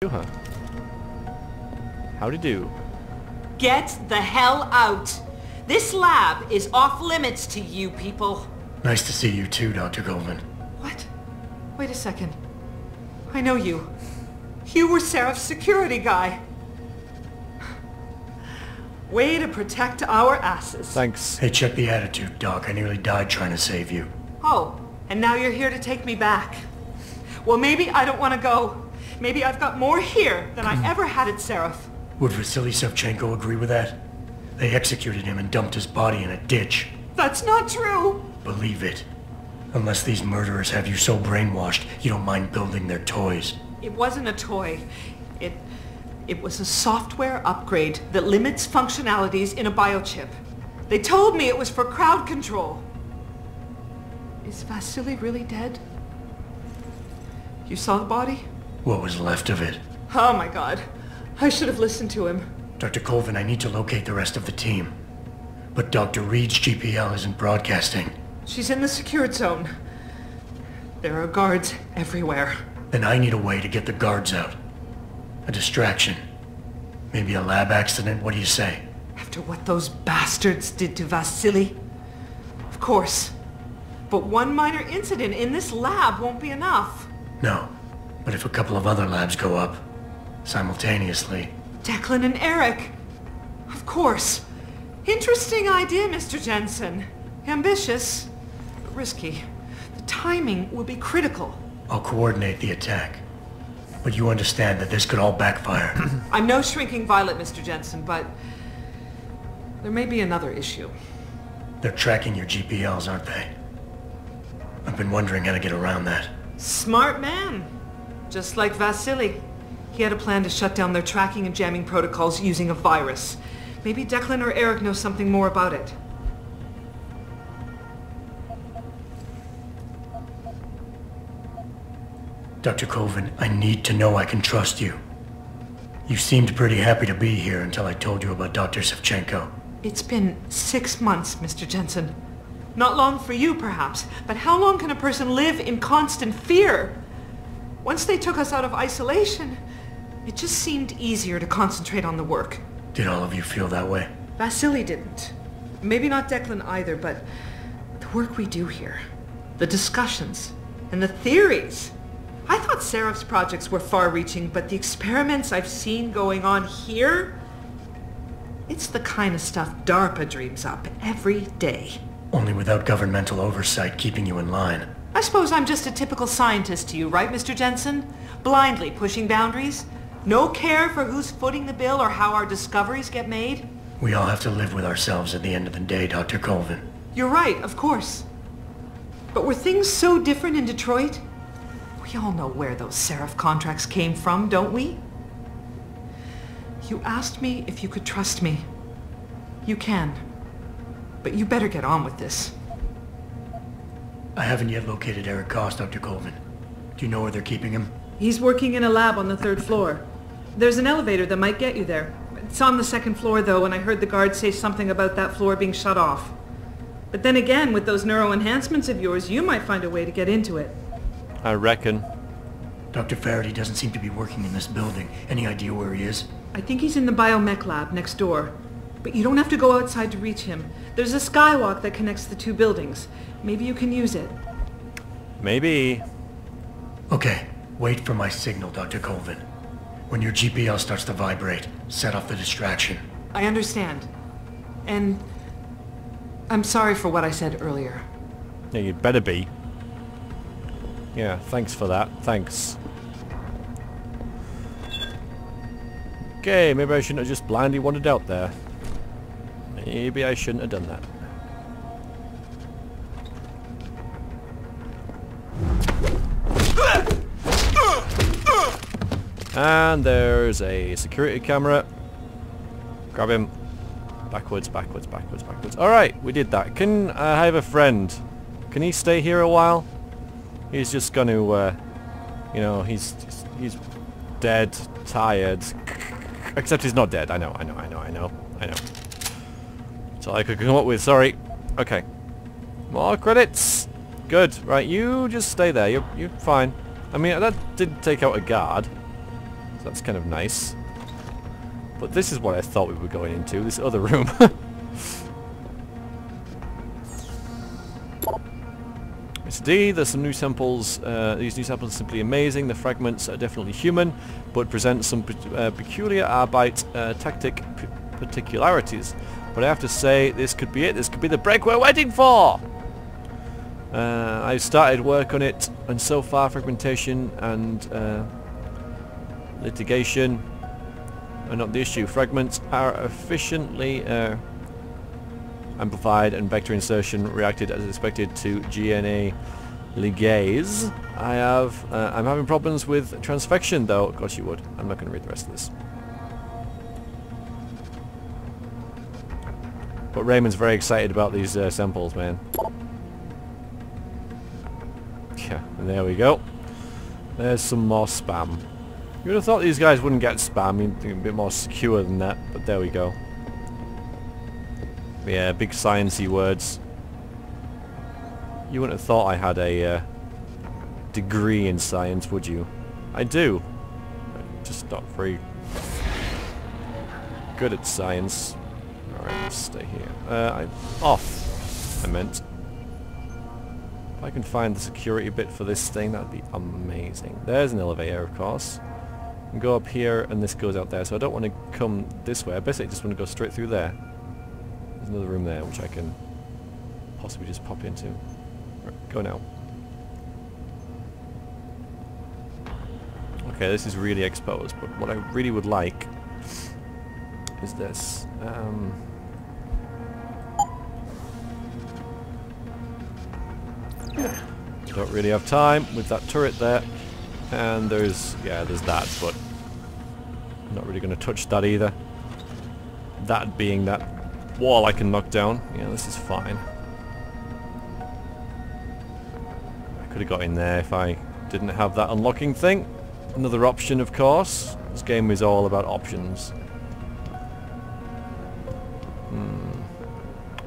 Huh? Howdy do. Get the hell out! This lab is off limits to you people. Nice to see you too, Dr. Goldman. What? Wait a second. I know you. You were Seraph's security guy. Way to protect our asses. Thanks. Hey, check the attitude, Doc. I nearly died trying to save you. Oh, and now you're here to take me back. Well, maybe I don't want to go. Maybe I've got more here than I ever had at Seraph. Would Vasily Savchenko agree with that? They executed him and dumped his body in a ditch. That's not true. Believe it. Unless these murderers have you so brainwashed, you don't mind building their toys. It wasn't a toy. It was a software upgrade that limits functionalities in a biochip. They told me it was for crowd control. Is Vasily really dead? You saw the body? What was left of it? Oh my god. I should have listened to him. Dr. Colvin, I need to locate the rest of the team. But Dr. Reed's GPL isn't broadcasting. She's in the secured zone. There are guards everywhere. Then I need a way to get the guards out. A distraction. Maybe a lab accident, what do you say? After what those bastards did to Vasily? Of course. But one minor incident in this lab won't be enough. No. But if a couple of other labs go up, simultaneously... Declan and Eric. Of course. Interesting idea, Mr. Jensen. Ambitious, but risky. The timing will be critical. I'll coordinate the attack. But you understand that this could all backfire. I'm no shrinking violet, Mr. Jensen, but there may be another issue. They're tracking your GPLs, aren't they? I've been wondering how to get around that. Smart man. Just like Vasily. He had a plan to shut down their tracking and jamming protocols using a virus. Maybe Declan or Eric know something more about it. Dr. Colvin, I need to know I can trust you. You seemed pretty happy to be here until I told you about Dr. Savchenko. It's been 6 months, Mr. Jensen. Not long for you, perhaps, but how long can a person live in constant fear? Once they took us out of isolation, it just seemed easier to concentrate on the work. Did all of you feel that way? Vasily didn't. Maybe not Declan either, but the work we do here, the discussions, and the theories. I thought Seraph's projects were far-reaching, but the experiments I've seen going on here, it's the kind of stuff DARPA dreams up every day. Only without governmental oversight keeping you in line. I suppose I'm just a typical scientist to you, right, Mr. Jensen? Blindly pushing boundaries? No care for who's footing the bill or how our discoveries get made? We all have to live with ourselves at the end of the day, Dr. Colvin. You're right, of course. But were things so different in Detroit? We all know where those Seraph contracts came from, don't we? You asked me if you could trust me. You can. But you better get on with this. I haven't yet located Eric Koss, Dr. Colvin. Do you know where they're keeping him? He's working in a lab on the 3rd floor. There's an elevator that might get you there. It's on the 2nd floor, though, and I heard the guard say something about that floor being shut off. But then again, with those neuroenhancements of yours, you might find a way to get into it. I reckon. Dr. Faraday doesn't seem to be working in this building. Any idea where he is? I think he's in the biomech lab next door. But you don't have to go outside to reach him. There's a skywalk that connects the 2 buildings. Maybe you can use it. Maybe. Okay, wait for my signal, Dr. Colvin. When your GPL starts to vibrate, set off the distraction. I understand. And I'm sorry for what I said earlier. Yeah, you'd better be. Yeah, thanks for that. Thanks. Okay, maybe I shouldn't have just blindly wandered out there. Maybe I shouldn't have done that. And there's a security camera. Grab him. Backwards, backwards, backwards, backwards. Alright, we did that. Can I have a friend? Can he stay here a while? He's just gonna, you know, he's dead, tired. Except he's not dead. I know. That's all I could come up with, sorry. Okay. More credits. Good. Right, you just stay there. You're fine. I mean, that did take out a guard. So that's kind of nice. But this is what I thought we were going into, this other room. It's D, there's some new samples. These new samples are simply amazing. The fragments are definitely human, but present some peculiar Arbeit tactic particularities. But I have to say, this could be it. This could be the break we're waiting for! I've started work on it, and so far fragmentation and litigation are not the issue. Fragments are efficiently amplified, and vector insertion reacted as expected to GNA ligase. I'm having problems with transfection though. Of course you would. I'm not going to read the rest of this. But Raymond's very excited about these samples, man. Yeah, and there we go. There's some more spam. You would have thought these guys wouldn't get spam, you'd think a bit more secure than that, but there we go. Yeah, big sciencey words. You wouldn't have thought I had a degree in science, would you? I do. I'm just not very good at science. Alright, let's stay here. I'm off, I meant. If I can find the security bit for this thing, that'd be amazing. There's an elevator, of course. I can go up here, and this goes out there, so I don't want to come this way. I basically just want to go straight through there. There's another room there, which I can possibly just pop into. Right, go now. Okay, this is really exposed, but what I really would like is this. Don't really have time with that turret there. And there's that, but I'm not really going to touch that either. That being that wall I can knock down. Yeah, this is fine. I could have got in there if I didn't have that unlocking thing. Another option, of course. This game is all about options.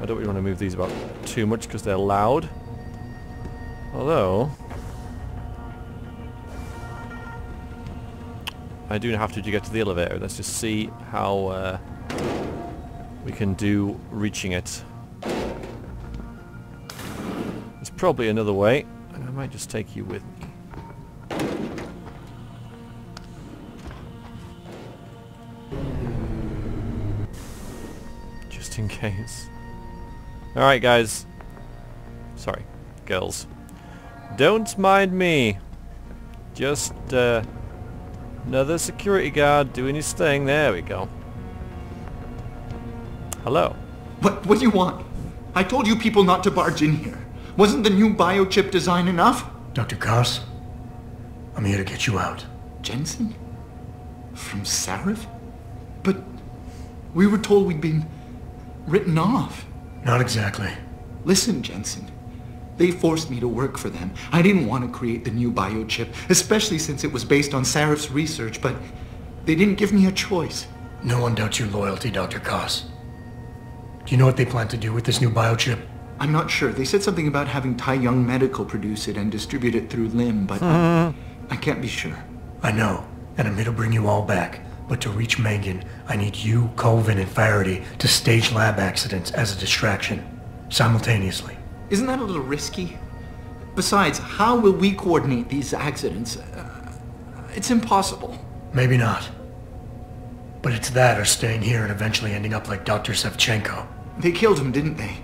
I don't really want to move these about too much because they're loud. Although I do have to get to the elevator. Let's just see how we can do reaching it. There's probably another way, and I might just take you with me. Just in case. Alright guys. Sorry, girls. Don't mind me. Just another security guard doing his thing. There we go. Hello. What do you want? I told you people not to barge in here. Wasn't the new biochip design enough? Dr. Koss, I'm here to get you out. Jensen? From Sarif? But we were told we'd been written off. Not exactly. Listen, Jensen. They forced me to work for them. I didn't want to create the new biochip, especially since it was based on Sarif's research, but they didn't give me a choice. No one doubts your loyalty, Dr. Koss. Do you know what they plan to do with this new biochip? I'm not sure. They said something about having Tai Young Medical produce it and distribute it through LIM, but I can't be sure. I know, and I'm here to bring you all back. But to reach Megan, I need you, Colvin, and Faraday to stage lab accidents as a distraction, simultaneously. Isn't that a little risky? Besides, how will we coordinate these accidents? It's impossible. Maybe not. But it's that or staying here and eventually ending up like Dr. Sevchenko. They killed him, didn't they?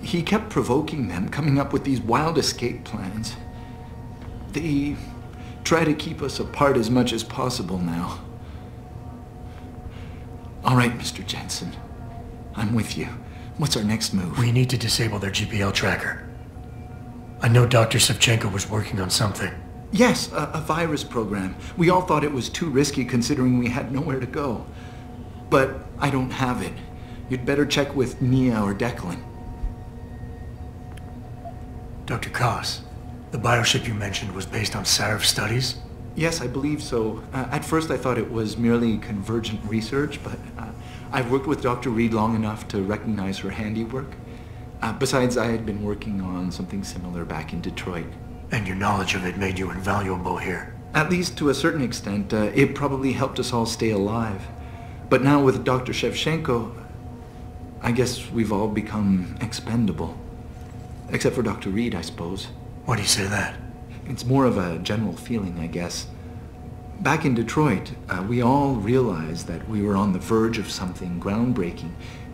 He kept provoking them, coming up with these wild escape plans. They try to keep us apart as much as possible now. All right, Mr. Jensen. I'm with you. What's our next move? We need to disable their GPL tracker. I know Dr. Sevchenko was working on something. Yes, a virus program. We all thought it was too risky considering we had nowhere to go. But I don't have it. You'd better check with Nia or Declan. Dr. Koss, the biochip you mentioned was based on Sarif studies? Yes, I believe so. At first I thought it was merely convergent research, but I've worked with Dr. Reed long enough to recognize her handiwork. Besides, I had been working on something similar back in Detroit. And your knowledge of it made you invaluable here. At least to a certain extent, it probably helped us all stay alive. But now with Dr. Shevchenko, I guess we've all become expendable. Except for Dr. Reed, I suppose. Why do you say that? It's more of a general feeling, I guess. Back in Detroit, we all realized that we were on the verge of something groundbreaking.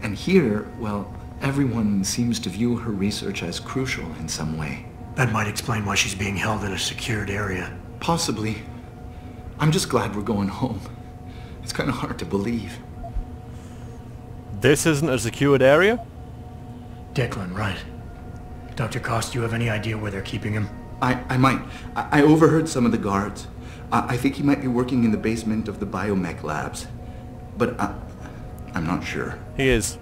And here, well, everyone seems to view her research as crucial in some way. That might explain why she's being held in a secured area. Possibly. I'm just glad we're going home. It's kind of hard to believe. This isn't a secured area? Declan, right. Dr. Cost, do you have any idea where they're keeping him? I might. I overheard some of the guards. I think he might be working in the basement of the biomech labs. But I'm not sure. He is.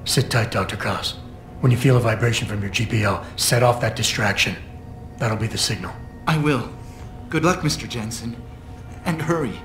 Sit tight, Dr. Cost. When you feel a vibration from your GPL, set off that distraction. That'll be the signal. I will. Good luck, Mr. Jensen. And hurry.